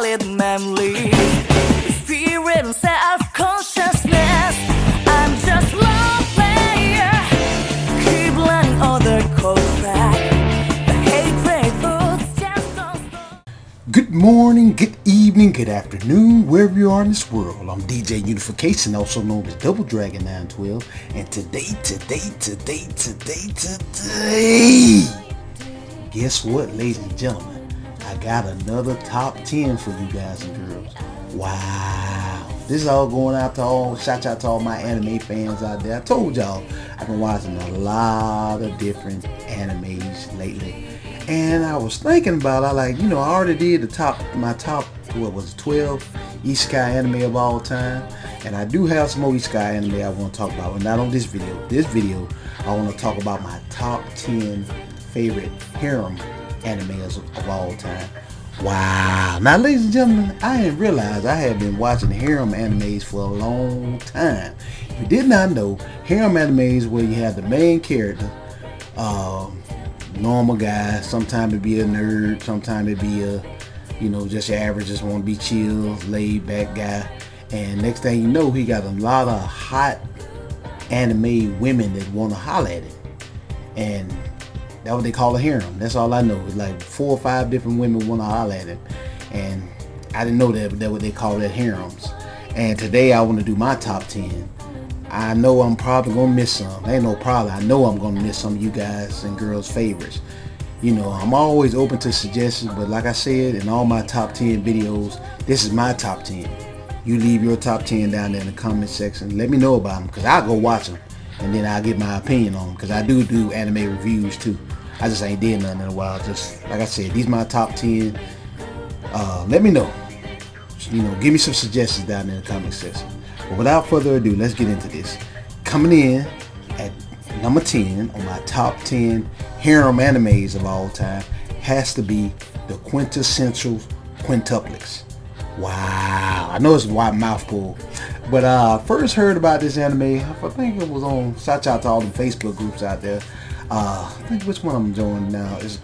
valid memories. Spirit and self-consciousness. I'm just love player. Keep learning other code track. The hatred thoughts just don't stop. Good morning, good evening, good afternoon, wherever you are in this world. I'm DJ Unification, also known as Double Dragon 912, and today, guess what, ladies and gentlemen? I got another top 10 for you guys and girls. Wow. This is all going out to all, shout out to all my anime fans out there. I told y'all, I've been watching a lot of different animes lately. And I was thinking about, I already did my top, 12 isekai anime of all time. And I do have some more isekai anime I want to talk about, but not on this video. This video, I want to talk about my top 10 favorite harem animes of all time. Wow. Now, ladies and gentlemen, I didn't realize I had been watching harem animes for a long time. If you did not know, harem animes where you have the main character, normal guy, sometimes it be a nerd, sometimes it be a, just your average, just want to be chill, laid back guy. And next thing you know, he got a lot of hot anime women that want to holler at him. And that's what they call a harem. That's all I know. It's like 4 or 5 different women want to holler at him. And I didn't know that, but that's what they call it, harems. And today I want to do my top 10. I know I'm probably going to miss some. Ain't no problem. I know I'm going to miss some of you guys and girls' favorites. I'm always open to suggestions, but like I said, in all my top 10 videos, this is my top 10. You leave your top 10 down there in the comment section. Let me know about them, because I'll go watch them. And then I'll get my opinion on them, because I do anime reviews too. I just ain't did nothing in a while. Just like I said, these my top 10. Let me know. Give me some suggestions down in the comment section. But without further ado, let's get into this. Coming in at number 10 on my top 10 harem animes of all time has to be the quintessential quintuplets. Wow. I know it's a wide mouthful, but I first heard about this anime, I think it was on, shout out to all the Facebook groups out there. I think which one I'm joining now is,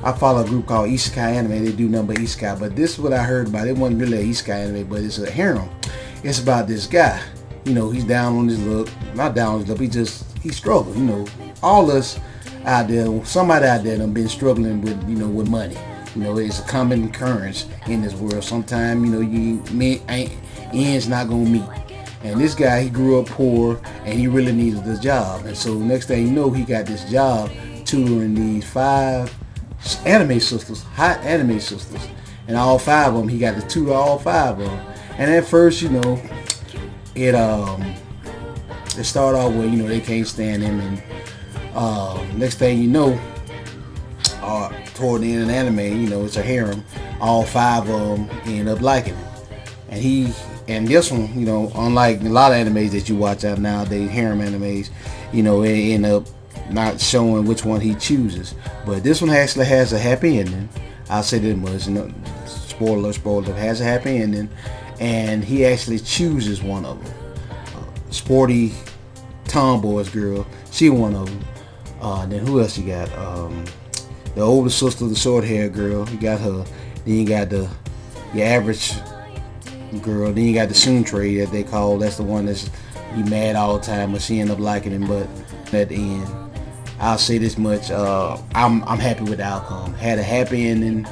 I follow a group called Isekai Anime. They do nothing but Isekai, but this is what I heard about. It wasn't really an Isekai anime, but it's a harem. It's about this guy. He's down on his luck. Not down on his luck, he struggled. All us out there, somebody out there done been struggling with, with money. It's a common occurrence in this world. Sometimes, ends not gonna meet. And this guy, he grew up poor and he really needed this job. And so next thing you know, he got this job tutoring these 5 anime sisters, hot anime sisters. And all 5 of them, he got to tutor all 5 of them. And at first, it started off with, they can't stand him. And next thing you know, toward the end of the anime, it's a harem. All 5 of them end up liking him. And this one, unlike a lot of animes that you watch out nowadays, harem animes, they end up not showing which one he chooses. But this one actually has a happy ending. I'll say that much. Spoiler, has a happy ending. And he actually chooses one of them. Sporty tomboy's girl, she one of them. Then who else you got? The older sister, the short hair girl, you got her. Then you got your average girl. Then you got the Suntrey that they call. That's the one that's be mad all the time, but she end up liking him. But at the end, I'll say this much: I'm happy with the outcome. Had a happy ending.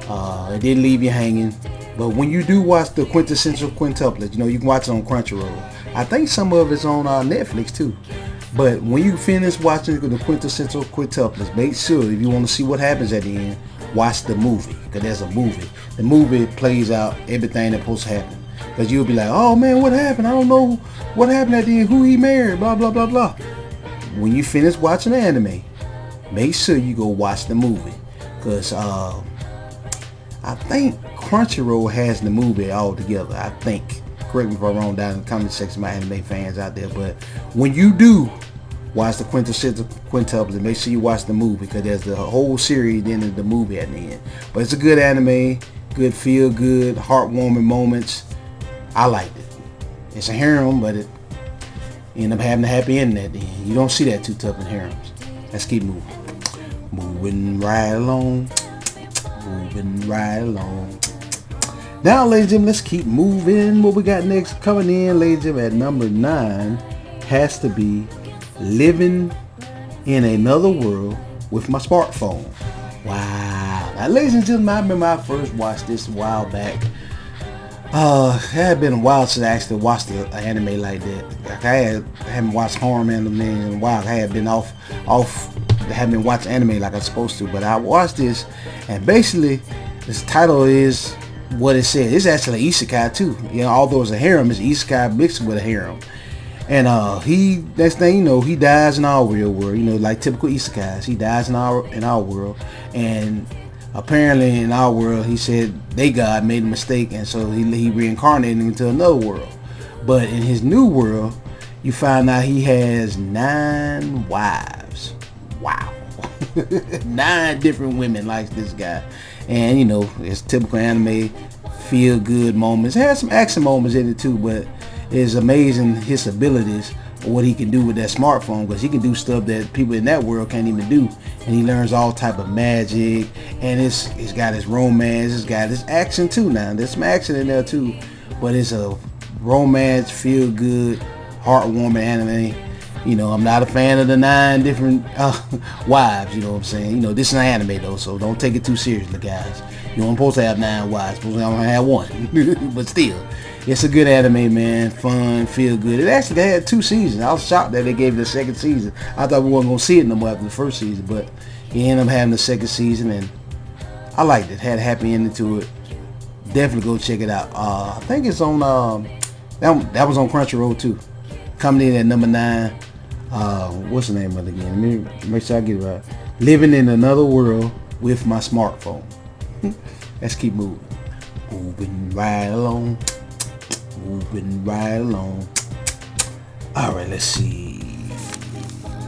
It didn't leave you hanging. But when you do watch the quintessential quintuplet, you can watch it on Crunchyroll. I think some of it's on Netflix too. But when you finish watching the quintessential quintuplets, make sure, if you want to see what happens at the end, watch the movie, because there's a movie. The movie plays out everything that's supposed to happen. Because you'll be like, oh man, what happened? I don't know what happened at the end, who he married, blah, blah, blah, blah. When you finish watching the anime, make sure you go watch the movie. Because I think Crunchyroll has the movie all together, I think. Correct me if I'm wrong down in the comment section, my anime fans out there. But when you do watch the quintessential quintuplet, make sure you watch the movie, because there's the whole series, then there's the movie at the end. But it's a good anime, good feel good, heartwarming moments. I liked it. It's a harem, but it end up having a happy ending at the end. You don't see that too tough in harems. Let's keep moving. Moving right along. Moving right along. Now, ladies and gentlemen, let's keep moving. What we got next coming in, ladies and gentlemen, at number 9 has to be Living in Another World with My Smartphone. Wow. Now, ladies and gentlemen, I remember I first watched this a while back. It had been a while since I actually watched an anime like that. Like I haven't watched Harem anime in a while. I had been off. I haven't been watching anime like I'm supposed to. But I watched this, and basically, this title is what it says. It's actually isekai too. You know, although it's a harem, it's isekai mixed with a harem. And next thing you know, he dies in our real world. You know, like typical isekais, he dies in our world. And apparently in our world, he said God made a mistake, and so he reincarnated into another world. But in his new world, you find out he has 9 wives. Wow. 9 different women like this guy. And you know, it's typical anime feel good moments. It has some action moments in it too, but it's amazing his abilities, what he can do with that smartphone, because he can do stuff that people in that world can't even do. And he learns all type of magic, and it's got his romance, it's got his action too. Now there's some action in there too, but it's a romance, feel good, heartwarming anime. You know, I'm not a fan of the 9 different wives, you know what I'm saying? You know, this is an anime though, so don't take it too seriously, guys. You don't supposed to have 9 wives, supposed to only have 1. But still, it's a good anime, man. Fun, feel good. It actually had 2 seasons. I was shocked that they gave it a second season. I thought we wasn't going to see it no more after the first season, but he ended up having the second season, and I liked it. Had a happy ending to it. Definitely go check it out. I think it's on, that was on Crunchyroll too. Coming in at number 9. What's the name of it again? Let me make sure I get it right. Living in Another World with My Smartphone. Let's keep moving. Moving right along. Moving right along. Alright, let's see.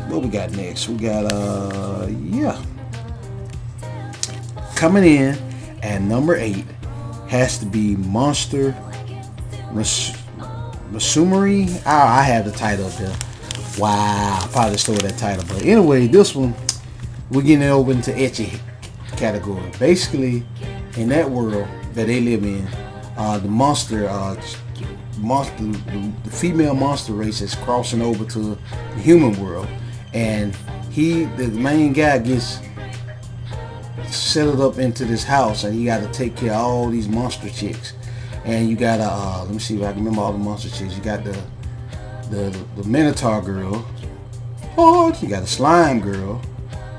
What we got next? We got, coming in at number 8 has to be Monster Musumery. I have the title up there. Wow, I probably stole that title. But anyway, this one, we're getting over into ecchi category. Basically, in that world that they live in, the female monster race is crossing over to the human world, and the main guy gets settled up into this house, and he got to take care of all these monster chicks. And you got let me see if I can remember all the monster chicks. You got the Minotaur girl. Oh, you got the slime girl.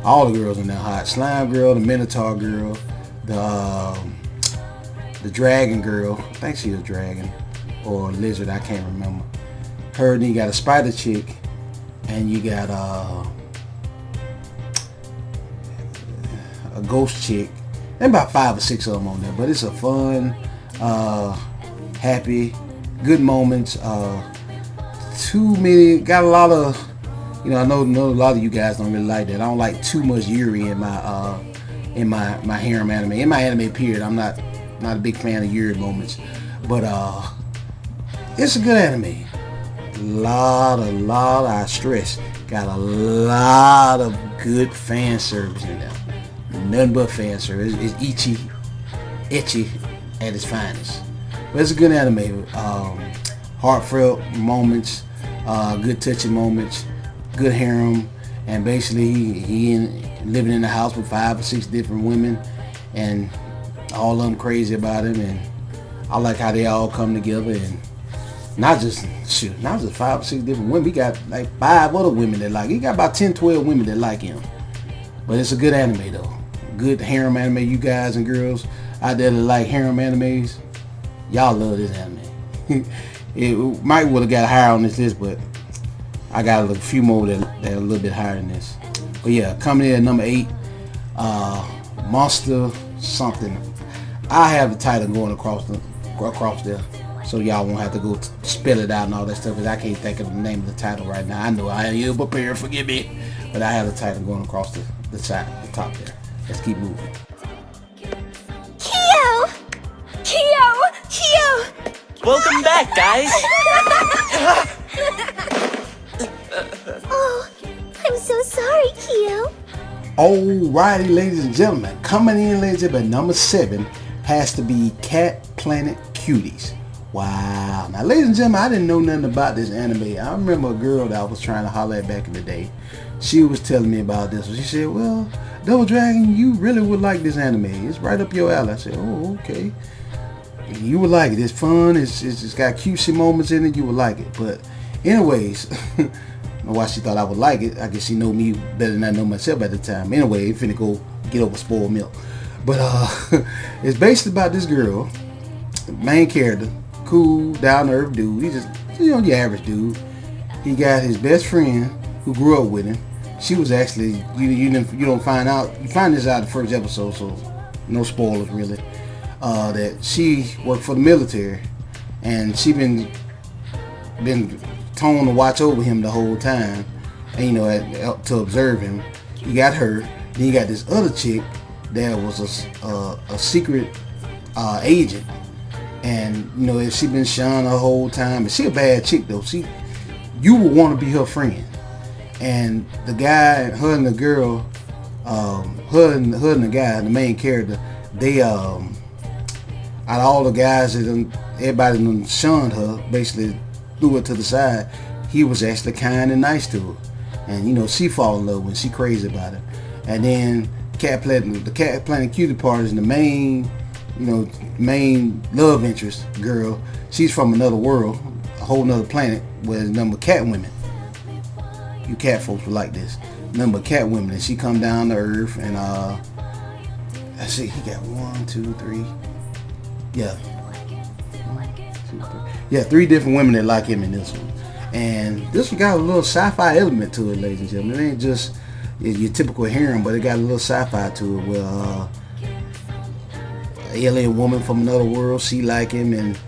All the girls in there hot. Slime girl, the Minotaur girl, the dragon girl. I think she's a dragon or a lizard. I can't remember. Her. Then you got a spider chick, and you got a ghost chick. There's about 5 or 6 of them on there, but it's a fun, happy, good moments. Too many, got a lot of, you know, I know a lot of you guys don't really like that. I don't like too much Yuri in my harem anime. In my anime period, I'm not a big fan of Yuri moments, but it's a good anime. I stress, got a lot of good fan service in there. Nothing but fan service. It's ecchi at its finest. But it's a good anime. Heartfelt moments, good touching moments, good harem, and basically he living in the house with 5 or 6 different women, and all of them crazy about him. And I like how they all come together, and not just 5 or 6 different women. He got like 5 other women that like. He got about 10, 12 women that like him. But it's a good anime though. Good harem anime. You guys and girls out there that like harem animes, y'all love this anime. It might would have got higher on this list, but I got a few more that are a little bit higher than this. But yeah, coming in at number 8, Monster something. I have the title going across there, so y'all won't have to go spell it out and all that stuff, because I can't think of the name of the title right now. I know I ain't ill prepared, forgive me, but I have the title going across the top there. Let's keep moving. Kyo! Welcome back, guys! Oh, I'm so sorry, Kyo. Alrighty, ladies and gentlemen, coming in, ladies and gentlemen, number 7 has to be Cat Planet Cuties. Wow. Now, ladies and gentlemen, I didn't know nothing about this anime. I remember a girl that I was trying to holler at back in the day. She was telling me about this. She said, well, Double Dragon, you really would like this anime. It's right up your alley. I said, oh, okay. You would like it. It's fun. It's got cutesy moments in it. You would like it. But anyways, I don't know why she thought I would like it. I guess she know me better than I know myself at the time. Anyway, finna go get over spoiled milk. But it's basically about this girl, main character, cool, down to earth dude. He's just, you know, your average dude. He got his best friend who grew up with him. She was actually, you don't find out, you find this out the first episode, so no spoilers really. That she worked for the military, and she been told to watch over him the whole time, and you know, to observe him. You got her, then you got this other chick that was a secret agent, and you know, she been shunned the whole time. And she a bad chick though. You would want to be her friend. And the guy, her and the girl, her and the guy, the main character, they out of all the guys that everybody done shunned her, basically threw her to the side, he was actually kind and nice to her. And you know, she fall in love when she crazy about it. And then the Cat Planet Cutie part is the main, you know, main love interest girl. She's from another world, a whole nother planet, where there's a number of cat women. You cat folks would like this. Number of cat women, and she come down to Earth, and let's see, he got 1, 2, 3. Yeah. 1, 2, 3. Yeah, 3 different women that like him in this one. And this one got a little sci-fi element to it, ladies and gentlemen. It ain't just your typical harem, but it got a little sci-fi to it, where alien woman from another world, she like him, and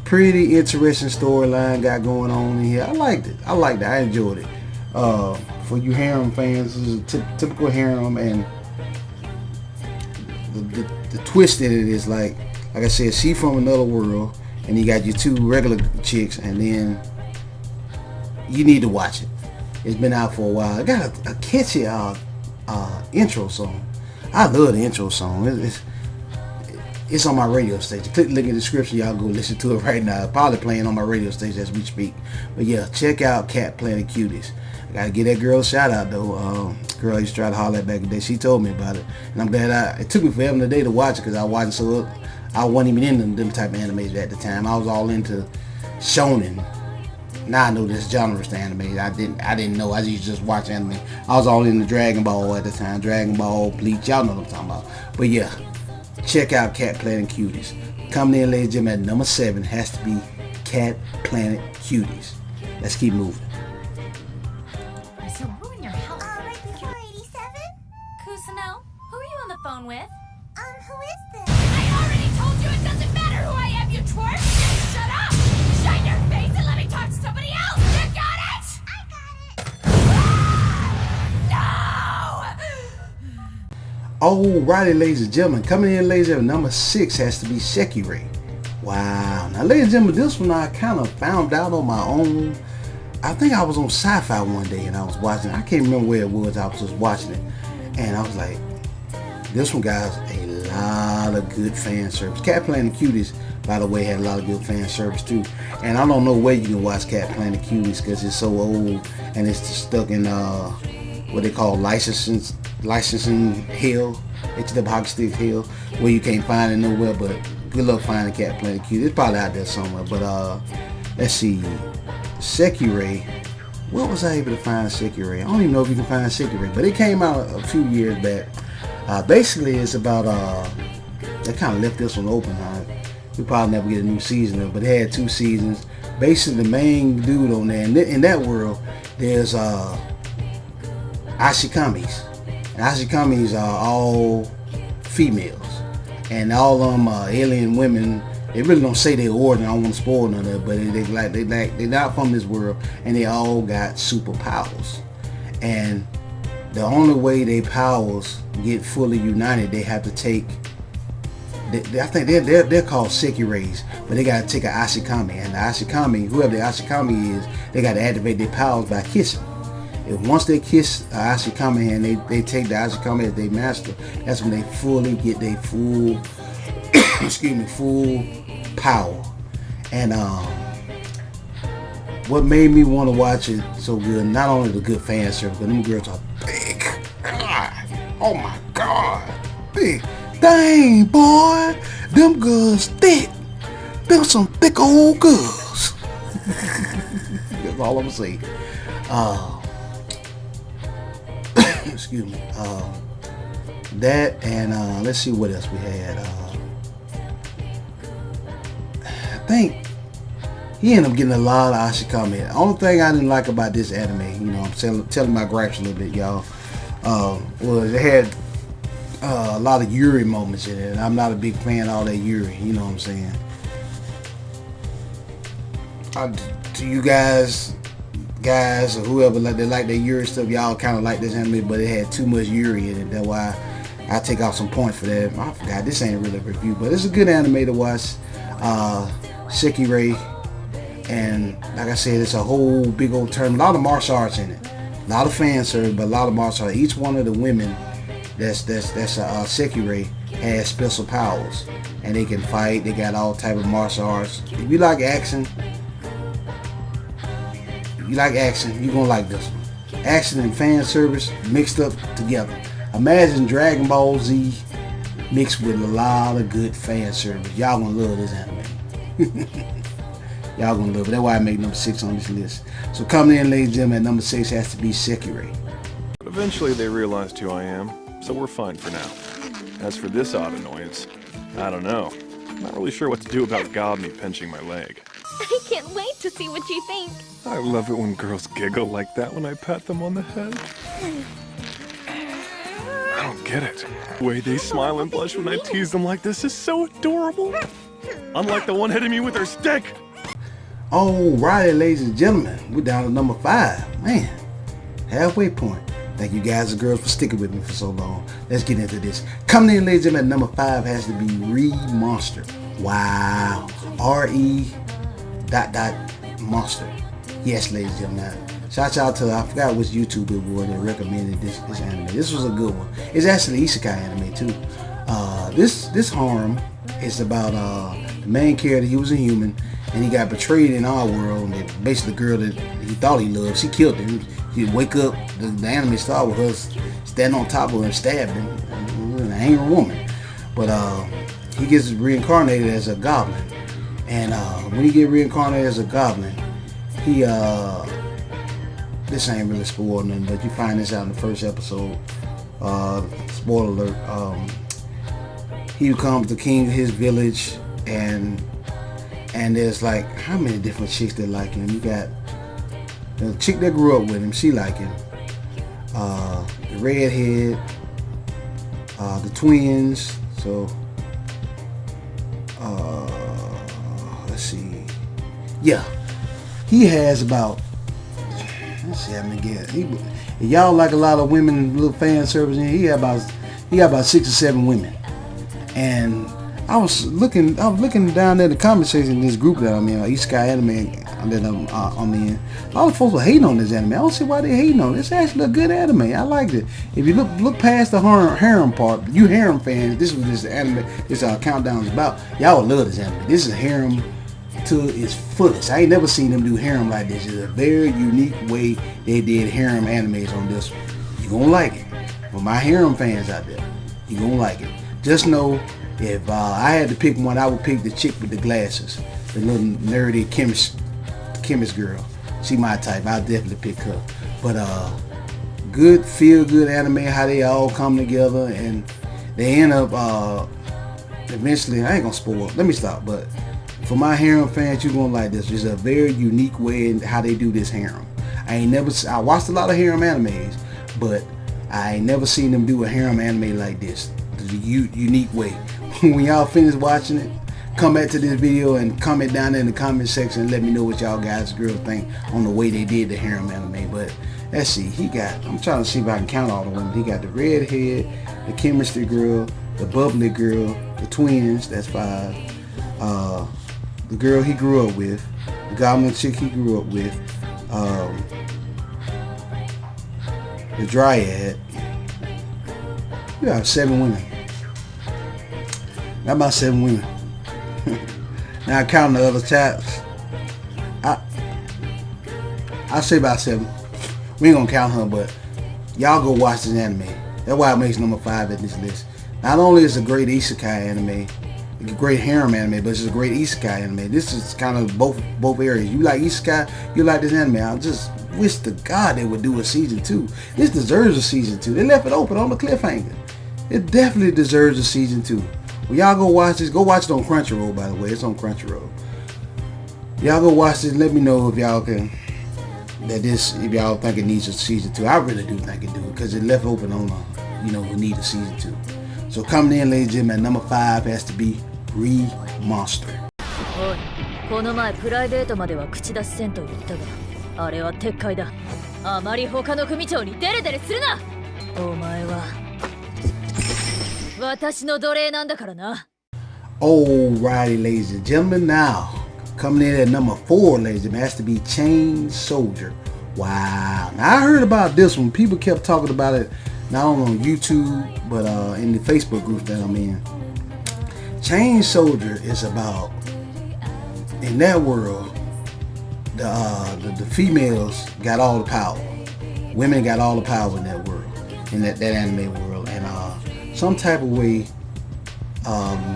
pretty interesting storyline got going on in here. I liked it. I enjoyed it. For you harem fans, this is a typical harem, and the twist in it is like I said, she from another world, and you got your 2 regular chicks, and then you need to watch it. It's been out for a while. It got a catchy intro song. I love the intro song. It's on my radio station. Click the link in the description. Y'all go listen to it right now. It's probably playing on my radio station as we speak. But yeah, check out Cat Planet Cuties. I gotta give that girl a shout out though. Girl I used to try to holler at back in the day. She told me about it, and I'm glad it took me forever today to watch it, because I wasn't so I wasn't even into them type of animes at the time. I was all into shonen. Now I know this genre's the anime. I didn't know. I used to just watch anime. I was all into Dragon Ball at the time. Dragon Ball, Bleach. Y'all know what I'm talking about. But yeah, check out Cat Planet Cuties. Coming in, ladies and gentlemen, at number 7 has to be Cat Planet Cuties. Let's keep moving. So who in your house? Right before 87? Kusano? Who are you on the phone with? Who is this? I already told you it doesn't matter who I am, you twerp! Just shut up! Shine your face and let me talk to somebody else! You got it? I got it. No! Alrighty, ladies and gentlemen, coming in, ladies and gentlemen, number 6 has to be Sekirei. Wow. Now, ladies and gentlemen, this one I kind of found out on my own. I think I was on Sci-Fi one day and I was watching. I can't remember where it was. I was just watching it, and I was like, this one got a lot of good fan service. Cat Planet Cuties, by the way, had a lot of good fan service too. And I don't know where you can watch Cat Planet Cuties, because it's so old and it's stuck in what they call licensing hell. It's the hockey stick hell, where you can't find it nowhere. But good luck finding Cat Planet Cuties. It's probably out there somewhere. But let's see. Sekirei. Where was I able to find Sekirei? I don't even know if you can find Sekirei, but it came out a few years back. Basically, it's about they kind of left this one open. We probably never get a new season of it, but it had 2 seasons. Basically, the main dude on there, in that world, there's ashikamis. And ashikamis are all females, and all of them are alien women. They really don't say their origin. I don't want to spoil none of it, but they're not from this world, and they all got superpowers. And the only way their powers get fully united, they have to take. I think they're called Sekireis, but they got to take an ashikami, and the ashikami, whoever the ashikami is, they got to activate their powers by kissing. If once they kiss Ashikame and they take the Ashikame as their master, that's when they fully get their full, excuse me, full power. And what made me want to watch it so good, not only the good fan service, but them girls are big. God, oh my God, big. Dang, boy, them girls thick. Them some thick old girls. That's all I'm gonna say. Excuse me. That and let's see what else we had. I think he ended up getting a lot of Ashikame. The only thing I didn't like about this anime, you know, I'm telling my gripes a little bit, y'all, was it had a lot of Yuri moments in it. And I'm not a big fan of all that Yuri, you know what I'm saying? To you guys or whoever like that Yuri stuff, y'all kind of like this anime, but it had too much Yuri in it. That's why I take off some points for that. I forgot, this ain't really a review, but it's a good anime to watch. Sekirei, and like I said, it's a whole big old term. A lot of martial arts in it, a lot of fan service, but a lot of martial arts. Each one of the women that's Sekirei has special powers, and they can fight. They got all type of martial arts. If you like action, you're gonna like this one. Action and fan service mixed up together. Imagine Dragon Ball Z mixed with a lot of good fan service. Y'all gonna love this anime. Y'all gonna love it. That's why I make number 6 on this list. So coming in, ladies and gentlemen, at number 6 has to be Sekirei. Eventually they realized who I am, so we're fine for now. As for this odd annoyance, I don't know. I'm not really sure what to do about Gobney pinching my leg. I can't wait to see what you think. I love it when girls giggle like that when I pat them on the head. I don't get it. The way they smile and blush when I tease them like this is so adorable. Unlike the one hitting me with her stick. Alrighty, ladies and gentlemen, we're down to number 5. Man, halfway point. Thank you guys and girls for sticking with me for so long. Let's get into this. Coming in, ladies and gentlemen, at number 5 has to be Re-Monster. Wow. R-E ... Monster. Yes, ladies and gentlemen. Shout out to, I forgot which YouTube it was that recommended this anime. This was a good one. It's actually isekai anime too. This Harem is about the main character. He was a human and he got betrayed in our world. And basically the girl that he thought he loved, she killed him. He'd wake up, the anime started with her standing on top of her and stabbed him. An angry woman. But he gets reincarnated as a goblin. And when he get reincarnated as a goblin, he this ain't really spoiling nothing, but you find this out in the first episode. Spoiler alert. He becomes the king of his village, and there's like how many different chicks that like him. You got the chick that grew up with him, she like him. The redhead, the twins. So let's see. Yeah, he has about. Let's see how many get. If y'all like a lot of women, little fan service, he got about 6 or 7 women. And I was looking down there in the comment section in this group that I'm in, Isekai Anime that I'm in. A lot of folks were hating on this anime. I don't see why they hating on it. It's actually a good anime. I liked it. If you look past the harem part, you harem fans, this was this anime, this countdown is about. Y'all will love this anime. This is harem to its fullest. I ain't never seen them do harem like this. It's a very unique way they did harem animes on this one. You gonna like it. For my harem fans out there, you gonna like it. Just know, if I had to pick one, I would pick the chick with the glasses, the little nerdy chemist girl. She my type. I'll definitely pick her. But good, feel good anime. How they all come together and they end up eventually. I ain't gonna spoil. Let me stop. But for my harem fans, you're gonna like this. It's a very unique way in how they do this harem. I watched a lot of harem animes, but I ain't never seen them do a harem anime like this. The unique way. When y'all finish watching it, come back to this video and comment down there in the comment section and let me know what y'all guys and girls think on the way they did the harem anime. But let's see, I'm trying to see if I can count all the women. He got the redhead, the chemistry girl, the bubbly girl, the twins, that's 5. The girl he grew up with, the goblin chick he grew up with, the Dryad. You have 7 women. Not about 7 women. Now counting the other chaps, I say about 7. We ain't gonna count her, but y'all go watch this anime. That's why it makes number 5 at this list. Not only is it a great isekai anime, a great harem anime, but it's a great isekai anime. This is kind of both areas. You like isekai, you like this anime. I just wish to God they would do a season 2. This deserves a season 2. They left it open on the cliffhanger. It definitely deserves a season 2. When y'all go watch this, go watch it on Crunchyroll, by the way. It's on Crunchyroll. Y'all go watch this. Let me know if y'all can, if y'all think it needs a season 2. I really do think it do, because it left open on, who need a season 2. So coming in, ladies and gentlemen, number 5 has to be Monster. おい、この前プライベートまでは口出しせんと言ったが、あれは撤回だ。あまり他の組長にデレデレするな。お前は私の奴隷なんだからな。Alrighty, ladies and gentlemen, now coming in at number 4, ladies and gentlemen, has to be Chain Soldier. Wow. Now I heard about this one. People kept talking about it, not only on YouTube, but in the Facebook group that I'm in. Chain Soldier is about, in that world, the females got all the power. Women got all the power in that world, in that anime world, and some type of way,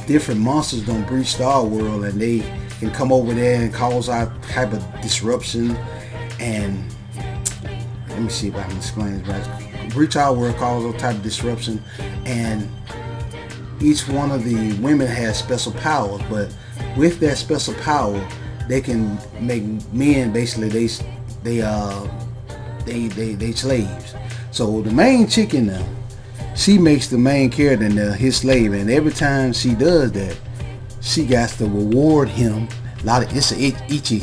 different monsters don't breach our world, and they can come over there and cause all type of disruption. And let me see if I can explain this right. Breach our world, cause all type of disruption, and each one of the women has special powers. But with that special power, they can make men basically they slaves. So the main chick in there, she makes the main character in there his slave, and every time she does that, she got to reward him. It's an Ichi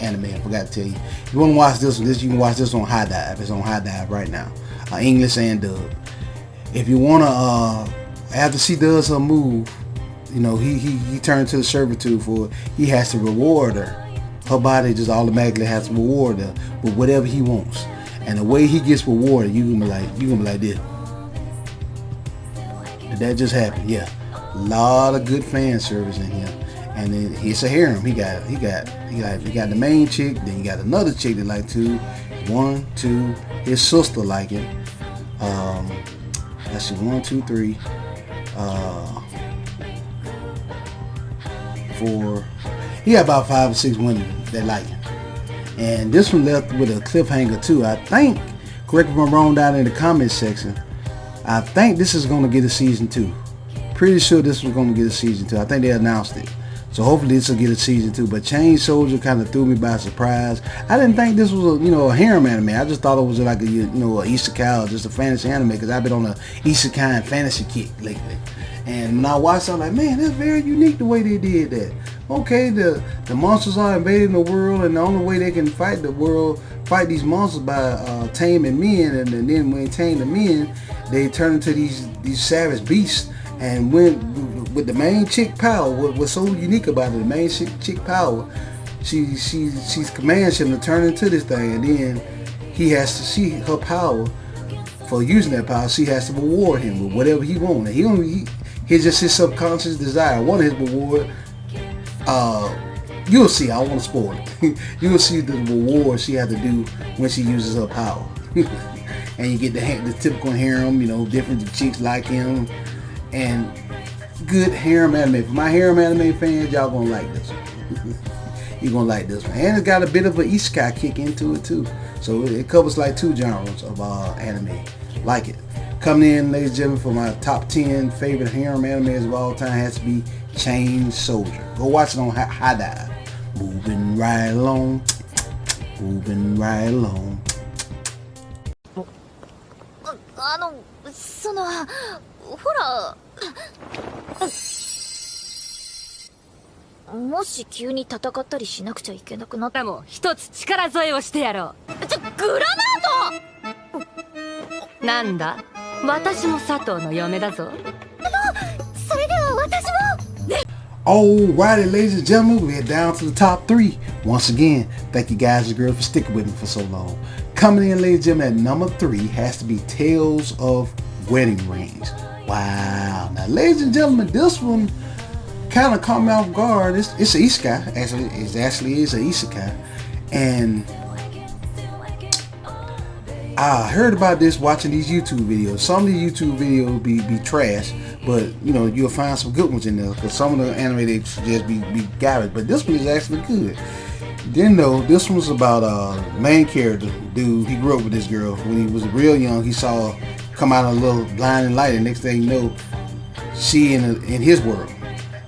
anime. I forgot to tell you. If you want to watch this one, you can watch this on HIDIVE. It's on HIDIVE right now, English and dub. If you want to, after she does her move, he turns to the servitude for. He has to reward her. Her body just automatically has to reward her with whatever he wants. And the way he gets rewarded, you gonna be like this. Did that just happen? Yeah, a lot of good fan service in here. And then it's a harem. He got the main chick. Then you got another chick that like 2, 1, 2. His sister like it. Let's see, 1, 2, 3, 4. He got about 5 or 6 women that like him. And this one left with a cliffhanger too. I think, correct me if I'm wrong down in the comment section, I think this is going to get a season 2. Pretty sure this was going to get a season 2. I think they announced it. So hopefully this will get a season 2. But Chain Soldier kind of threw me by surprise. I didn't think this was a harem anime. I just thought it was like a isekai or just a fantasy anime, because I've been on a isekai and fantasy kick lately. And when I watched it, I'm like, man, that's very unique the way they did that. Okay, the monsters are invading the world, and the only way they can fight these monsters by taming men, and then when they tame the men, they turn into these savage beasts. And with the main chick power, what's so unique about it, the main chick power, she commands him to turn into this thing, and then he has to see her power. For using that power, she has to reward him with whatever he wants. He's just his subconscious desire. One of his reward, you'll see. I don't want to spoil it. You'll see the reward she has to do when she uses her power. And you get the typical harem, different chicks like him, and good harem anime. For my harem anime fans, y'all gonna like this one. You're gonna like this one, and it's got a bit of an isekai kick into it too. So it covers like 2 genres of anime. Like it. Coming in, ladies and gentlemen, for my top 10 favorite harem animes of all time has to be Chain Soldier. Go watch it on HIDIVE. Moving right along. Moving right along. ほら、もし急に戦ったりしなくちゃいけなくなったらも一つ力添えをしてやろう。グラナード！なんだ、私も佐藤の嫁だぞ。それでは私も。ね。Alrighty, ladies and gentlemen, we are down to the top 3. Once again, thank you guys and girls for sticking with me for so long. Coming in, ladies and gentlemen, at number 3 has to be Tales of Wedding Rings. Wow. Now, ladies and gentlemen, this one kind of caught me off guard. It's an isekai. Actually is an isekai. And I heard about this watching these YouTube videos. Some of the YouTube videos be trash, but you know, you'll find some good ones in there, because some of the anime they just be garbage. But this one is actually good. Didn't know this one was about main character dude. He grew up with this girl. When he was real young, he saw her come out of a little blinding light, and next thing you know, she in his world.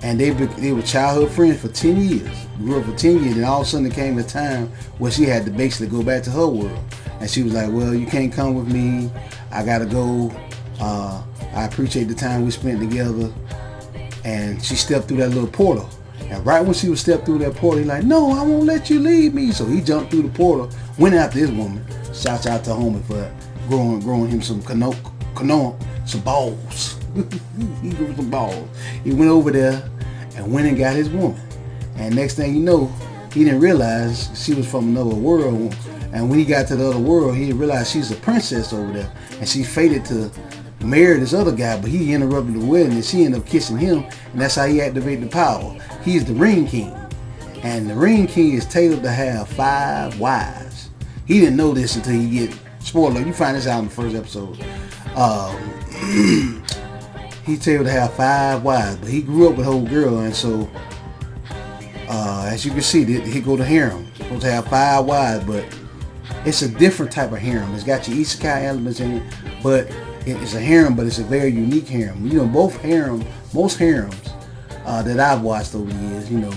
And they were childhood friends for 10 years. Grew up for 10 years, and all of a sudden there came a time where she had to basically go back to her world. And she was like, well, you can't come with me. I gotta go. I appreciate the time we spent together. And she stepped through that little portal. And right when she was stepped through that portal, he's like, no, I won't let you leave me. So he jumped through the portal, went after this woman. Shouts out to homie for growing him some some balls. He grew some balls. He went over there and went and got his woman. And next thing you know, he didn't realize she was from another world. And when he got to the other world, he didn't realize she's a princess over there. And she fated to marry this other guy, but he interrupted the wedding, and she ended up kissing him. And that's how he activated the power. He's the Ring King. And the Ring King is tailored to have 5 wives. He didn't know this until he get, spoiler, you find this out in the first episode. He's tailored to have 5 wives, but he grew up with a whole girl, and so as you can see, he go to harem. He's supposed to have 5 wives, but it's a different type of harem. It's got your isekai elements in it, but it's a harem, but it's a very unique harem. You know, most harems that I've watched over the years, you know,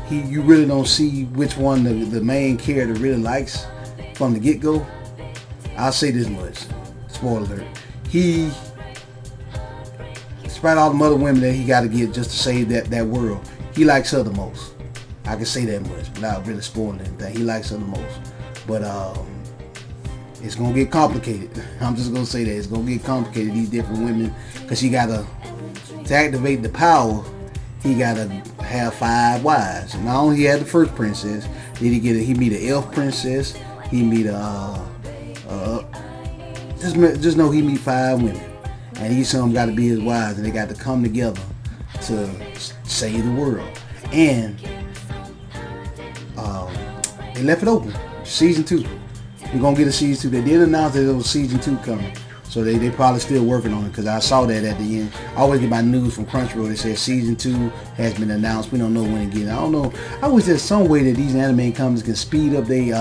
you really don't see which one the main character really likes from the get-go. I'll say this much, spoiler alert. Despite all the other women that he got to get just to save that world, he likes her the most. I can say that much without really spoiling anything. He likes her the most. But it's gonna get complicated. I'm just gonna say that it's gonna get complicated, these different women, because to activate the power, he gotta have 5 wives. Not only he had the first princess, then he meet an elf princess. He meet just know he meet 5 women, and each of them got to be his wives, and they got to come together to save the world. And they left it open. Season 2. We're gonna get a season 2. They did announce that there was season 2 coming, so they probably still working on it, because I saw that at the end. I always get my news from Crunchyroll. They said season 2 has been announced. We don't know when it gets. I don't know. I wish there's some way that these anime companies can speed up their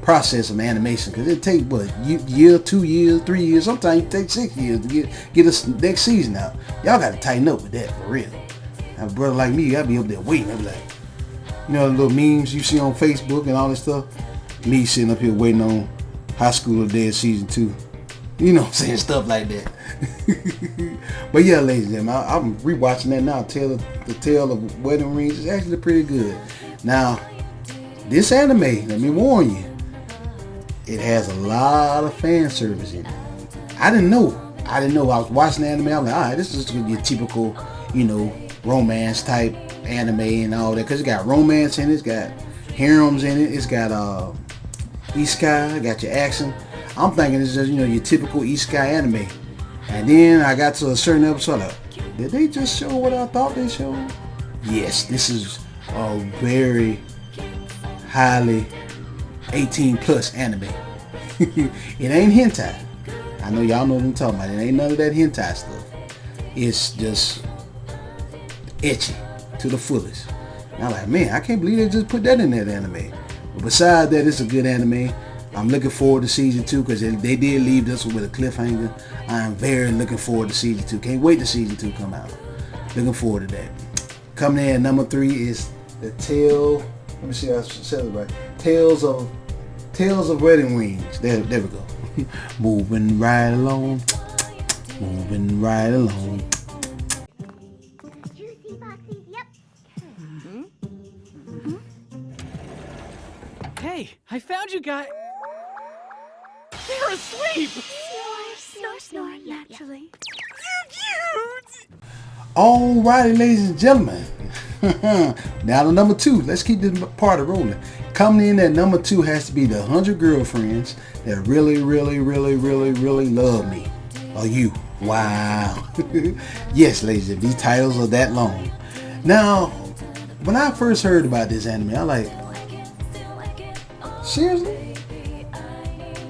process of animation, because it take what, year, 2 years, 3 years, sometimes it takes 6 years to get a next season out. Y'all got to tighten up with that for real. A brother like me, I'd be up there waiting. I'd be like, you know, the little memes you see on Facebook and all this stuff. Me sitting up here waiting on High School of Dead season 2. You know what I'm saying? Stuff like that. But yeah, ladies and gentlemen, I'm rewatching that now. The Tale of Wedding Rings is actually pretty good. Now, this anime, let me warn you, it has a lot of fan service in it. I didn't know. I was watching the anime. I'm like, all right, this is just gonna be a typical, you know, romance type anime and all that, because it's got romance in it, it's got harems in it, it's got isekai, got your action. I'm thinking it's just, you know, your typical isekai anime. And then I got to a certain episode, like, did they just show what I thought they showed? Yes, this is a very highly 18+ anime. It ain't hentai. I know y'all know what I'm talking about. It ain't none of that hentai stuff. It's just etchy to the fullest. And I'm like, man, I can't believe they just put that in that anime. But besides that, it's a good anime. I'm looking forward to season 2, because they did leave this one with a cliffhanger. I am very looking forward to season 2. Can't wait to season 2 come out. Looking forward to that. Coming in at number 3 is the Tale. Let me see if I said it right. Tales of Wedding Rings. There we go. Moving right along. Moving right along. Juicy boxies, yep. Hey, I found you guys. They're asleep. Snore, naturally. Alrighty, ladies and gentlemen. Now to number 2. Let's keep this party rolling. Coming in at number 2 has to be the 100 Girlfriends that really love me. Or you. Wow. Yes, ladies, these titles are that long. Now, when I first heard about this anime, I like, seriously?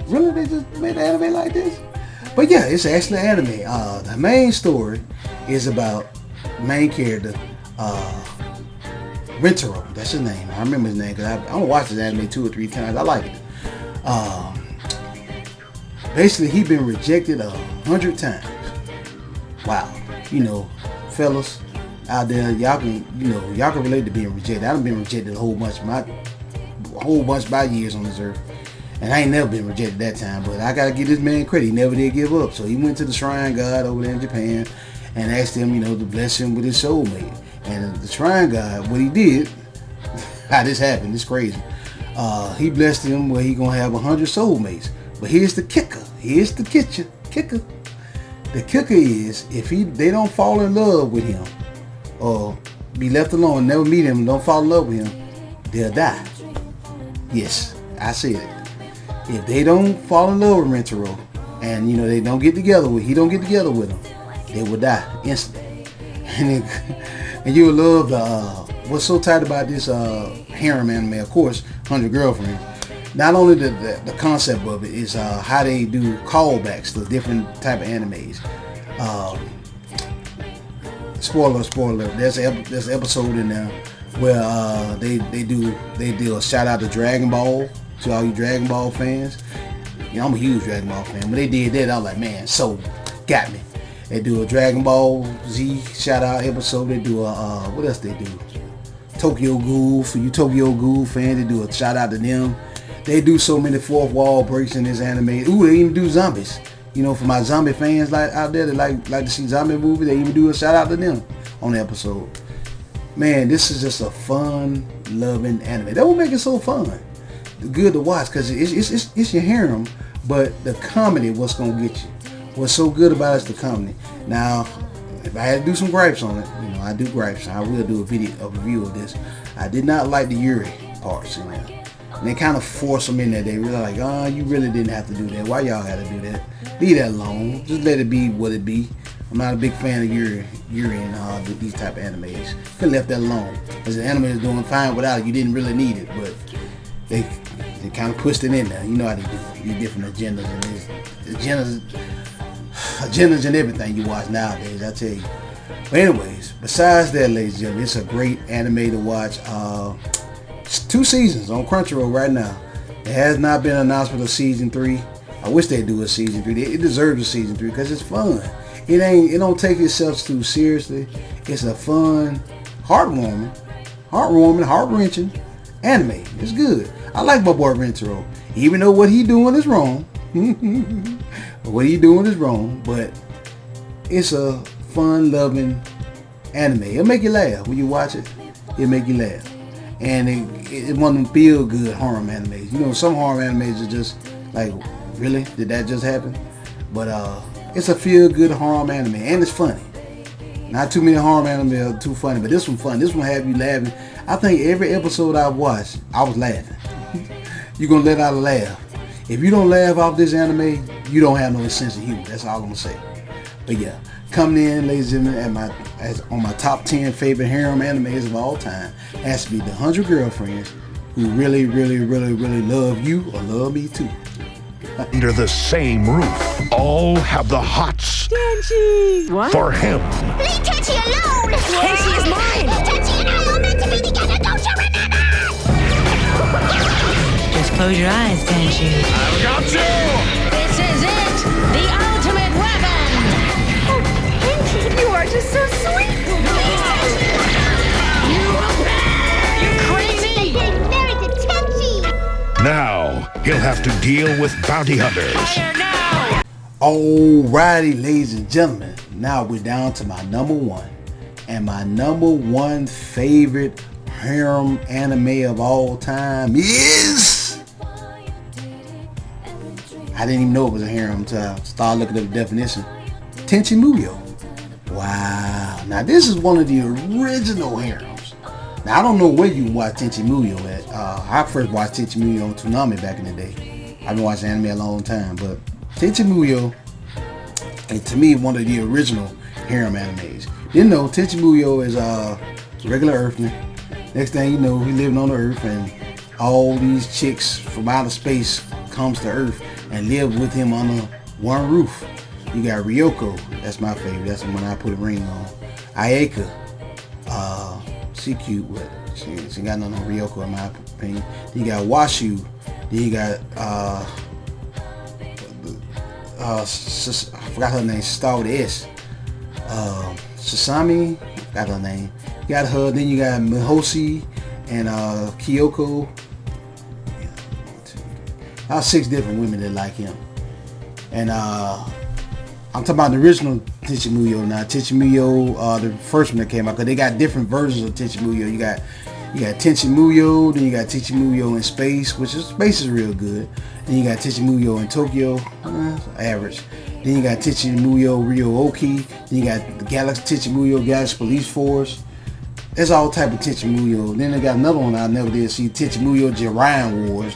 Really? They just made an anime like this? But yeah, it's actually an anime. The main story is about main character, Rentaro. That's his name. I remember his name because I'm gonna watch this anime 2 or 3 times. I like it. Basically, he been rejected 100 times. Wow. You know, fellas out there, y'all can relate to being rejected. I've been rejected a whole bunch by years on this earth. And I ain't never been rejected that time, but I gotta give this man credit. He never did give up. So he went to the shrine god over there in Japan and asked him, you know, to bless him with his soulmate. And the shrine god, what he did, how this happened, it's crazy. He blessed him where he gonna have 100 soulmates. But here's the kicker. Here's the kicker. The kicker is if they don't fall in love with him or be left alone, never meet him, don't fall in love with him, they'll die. Yes, I said it. If they don't fall in love with Rentaro and you know he don't get together with them, they will die instantly. And you will love the what's so tight about this harem anime, of course, 100 Girlfriends. Not only the concept of it is how they do callbacks to different type of animes. Spoiler. There's an episode in there where they do a shout out to Dragon Ball, to all you Dragon Ball fans. You know, I'm a huge Dragon Ball fan. When they did that, I was like, man, so got me. They do a Dragon Ball Z shout out episode. They do a what else they do? Tokyo Ghoul, for you Tokyo Ghoul fans, they do a shout out to them. They do so many fourth wall breaks in this anime. Ooh, they even do zombies. You know, for my zombie fans out there that like to see zombie movies, they even do a shout out to them on the episode. Man, this is just a fun, loving anime. That will make it so fun, good to watch, because it's your harem, but the comedy, what's gonna get you. What's so good about it is the comedy. Now, if I had to do some gripes on it, you know, I do gripes. I will do a review of this. I did not like the Yuri parts in there. And they kind of force them in there. They really like, oh, you really didn't have to do that. Why y'all had to do that? Leave that alone. Just let it be what it be. I'm not a big fan of Yuri and these type of animes. Could have left that alone. As the anime is doing fine without it, you didn't really need it, but they kind of pushed it in there. You know how they do these different agendas and agendas and everything you watch nowadays, I tell you. But anyways, besides that, ladies and gentlemen, it's a great anime to watch. It's 2 seasons on Crunchyroll right now. It has not been announced for the season 3. I wish they'd do a season 3. It deserves a season 3 because it's fun. It don't take itself too seriously. It's a fun, heartwarming, heart-wrenching anime. It's good. I like my boy Rentaro, even though what he doing is wrong. What he doing is wrong, but it's a fun, loving anime. It'll make you laugh when you watch it. It'll make you laugh. And it's one of them feel-good harem animes. You know, some harem animes are just like, really? Did that just happen? But it's a feel-good harem anime, and it's funny. Not too many harem anime are too funny, but this one fun. This one have you laughing. I think every episode I watched, I was laughing. You're gonna let out a laugh. If you don't laugh off this anime, you don't have no sense of humor. That's all I'm gonna say. But yeah, coming in, ladies and gentlemen, on my top 10 favorite harem animes of all time, has to be the 100 Girlfriends who really love you or love me too. Under the same roof, all have the hots What? for him. Leave Tenchi alone! Tenchi is mine! Tenchi and I are meant to be together, don't you remember? Just close your eyes, Tenchi. I've got you! This is it! The ultimate weapon! Oh, Tenchi, you are just so sweet! You crazy! Getting married to Tenchi! Now, he'll have to deal with bounty hunters. Fire now! Alrighty, ladies and gentlemen, now we're down to my number 1. And my number 1 favorite harem anime of all time is... I didn't even know it was a harem until I started looking at the definition. Tenchi Muyo. Wow. Now this is one of the original harems. Now I don't know where you can watch Tenchi Muyo at. I first watched Tenchi Muyo on Toonami back in the day. I've been watching anime a long time, but Tenchi Muyo, and to me, one of the original harem animes. Didn't know Tenchi Muyo is a regular Earthman. Next thing you know, he living on the Earth, and all these chicks from outer space comes to Earth and live with him under one roof. You got Ryoko, that's my favorite. That's the one I put a ring on. Ayaka, she cute, but she got nothing on Ryoko in my opinion. Then you got Washu. Then you got I forgot her name. She started with S. Sasami, I forgot her name. You got her. Then you got Mihoshi and Kyoko. Yeah, 6 different women that like him. And I'm talking about the original Tenchi Muyo now. Tenchi Muyo, the first one that came out, because they got different versions of Tenchi Muyo. You got Tenchi Muyo, then you got Tenchi Muyo in space, which is space is real good. Then you got Tenchi Muyo in Tokyo, average. Then you got Tenchi Muyo Ryo-Oki. Then you got the Galaxy Tenchi Muyo Galaxy Police Force. There's all type of Tenchi Muyo. Then they got another one I never did see, Tenchi Muyo Jiran Wars.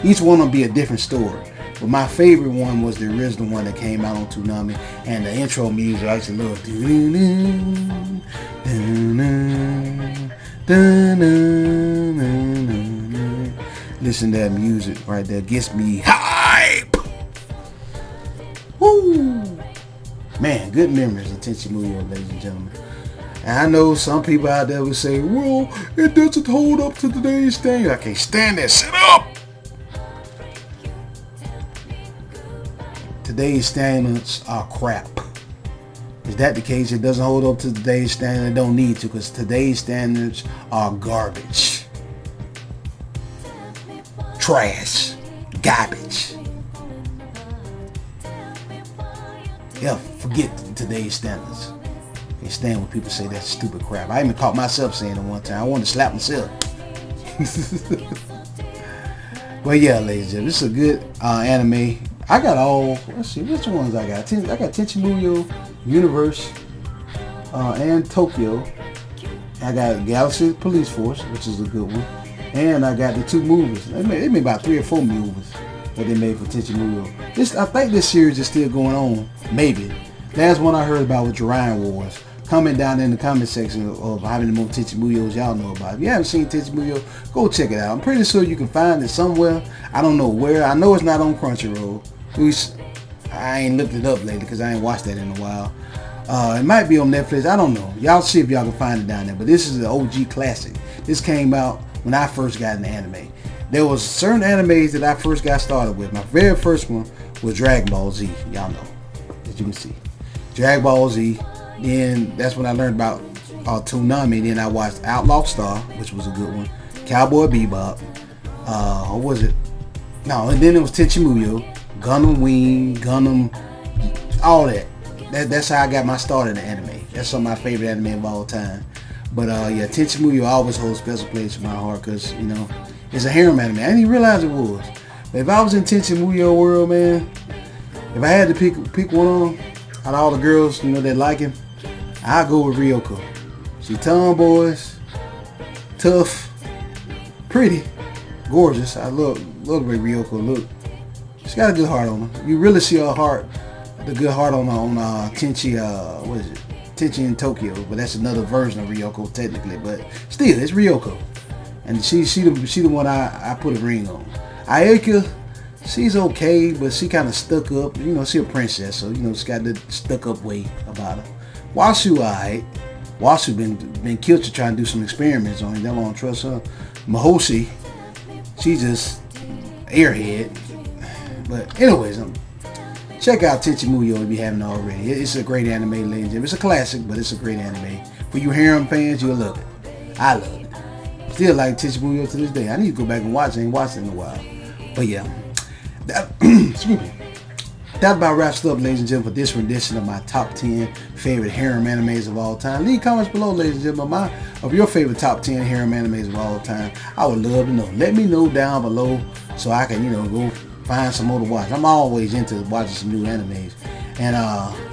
Each one will be a different story. But my favorite one was the original one that came out on Toonami, and the intro music I actually love. Listen to that music right there, gets me hype. Woo! Man, good memories of Tenchi Muyo, ladies and gentlemen. And I know some people out there will say, well, it doesn't hold up to today's thing. I can't stand that. Sit up! Today's standards are crap. Is that the case? It doesn't hold up to today's standards. It don't need to, because today's standards are garbage. Trash. Garbage. Yeah, forget today's standards. I can't stand when people say that stupid crap. I even caught myself saying it one time. I wanted to slap myself. But yeah, ladies and gentlemen, this is a good anime. I got all, let's see, which ones I got? I got Tenchi Muyo Universe and Tokyo. I got Galaxy Police Force, which is a good one. And I got the 2 movies. They made about 3 or 4 movies that they made for Tenchi Muyo. I think this series is still going on, maybe. Last one I heard about was Jiran Wars. Comment down in the comment section of how many more Tenchi Muyos y'all know about. If you haven't seen Tenchi Muyo, go check it out. I'm pretty sure you can find it somewhere. I don't know where. I know it's not on Crunchyroll. I ain't looked it up lately because I ain't watched that in a while. It might be on Netflix. I don't know. Y'all see if y'all can find it down there. But this is an OG classic. This came out when I first got into anime. There was certain animes that I first got started with. My very first one was Dragon Ball Z. Y'all know, as you can see. Dragon Ball Z. Then that's when I learned about Toonami. Then I watched Outlaw Star, which was a good one. Cowboy Bebop. What was it? No, and then it was Tenchi Muyo. Gundam Wing, Gundam, all that. That's how I got my start in the anime. That's some of my favorite anime of all time. But yeah, Tenchi Muyo always holds a special place in my heart because, you know, it's a harem anime. I didn't even realize it was. But if I was in Tenchi Muyo world, man, if I had to pick one on out of all the girls, you know, that like him, I'd go with Ryoko. She tomboys, tough, pretty, gorgeous. I love the way Ryoko look. She got a good heart on her. You really see her heart, the good heart on Tenchi, what is it? Tenchi in Tokyo, but that's another version of Ryoko technically, but still, it's Ryoko. And she the one I put a ring on. Ayaka, she's okay, but she kind of stuck up. You know, she a princess, so, you know, she got the stuck up way about her. Washu, alright. Washu been killed to try and do some experiments on him. They don't trust her. Mihoshi, she just airhead. But anyways, check out Tenchi Muyo if you haven't already. It's a great anime, ladies and gentlemen. It's a classic, but it's a great anime. For you harem fans, you'll love it. I love it. Still like Tenchi Muyo to this day. I need to go back and watch it. I ain't watched it in a while. But yeah, excuse me. That about wraps up, ladies and gentlemen, for this rendition of my top 10 favorite harem animes of all time. Leave comments below, ladies and gentlemen, of your favorite top 10 harem animes of all time. I would love to know. Let me know down below so I can, you know, go find some more to watch. I'm always into watching some new animes. And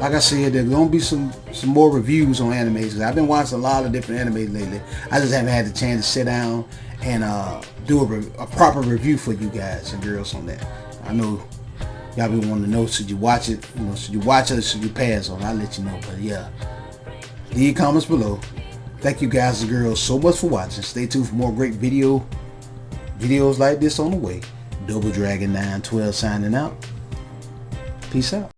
like I said, there's gonna be some more reviews on animes, because I've been watching a lot of different animes lately. I just haven't had the chance to sit down and do a proper review for you guys and girls on that. I know y'all be wanting to know, should you watch it? You know, should you watch it or should you pass on? I'll let you know. But yeah, leave comments below. Thank you guys and girls so much for watching. Stay tuned for more great videos like this on the way. Double Dragon 912 signing out. Peace out.